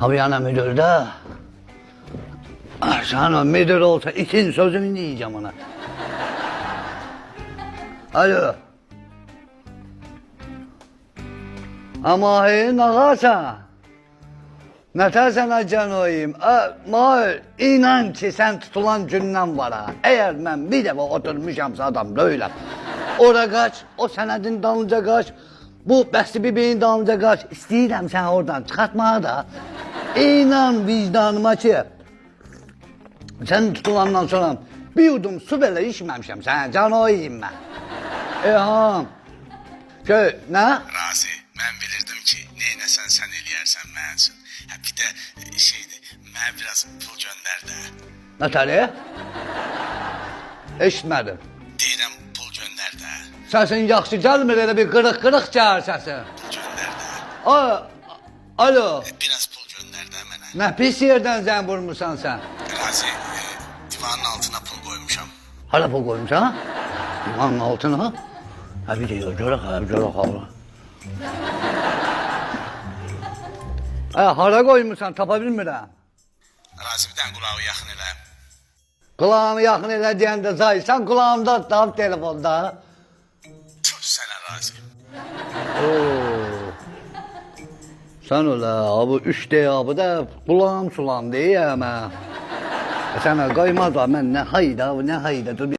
Abi yana müdür de. Ah, sana müdür olsa ikin sözümü diyeceğim ona. Alo. Ama hey nağasa. Nətərsən canoyim? İnan ki sen tutulan gündən var ha. Eğer ben bir defa oturmuşamsa adam böyləm. Ora kaç, o senedin dalınca kaç. Bu Bəxti Bibinin dalınca kaç. İstəyirəm sen oradan çıxartmağa da. İnan vicdanıma ki. Sen tutulandan sonra bir yudum su belə içməmişəm sənə canoyim ben. Ha. Ne? Razi, mən bilirdim ki, neynəsən sən eləyərsən mən üçün. Ha, bir də mənə biraz pul göndər də. Nətəli? Eşitmədim. Deyirəm, pul göndər də. Səsin yaxşı gəlmir, elə bir qırıq-qırıq gəlir səsin. Pul göndər də. Alo. Biraz pul göndər də mənə. Nə pis yerdən zəng vurmuşsan sən? Razi, divanın altına pul qoymuşam. Hala pul qoymuşsan? Divanın altına? Ha bir deyir, görək hala. Hara qoymuşsan, tapa bilmirəm. Razi, bir dənə qulağı yaxın elə. Kulağımı yaxın elə deyəndə zay, sən kulağımda dal telefonda. Tüh sənə Razi. Sən öyle abi 3D abi da kulağım sulandı ya mən. Sənə qaymaz var, mən nə hayda, dur bir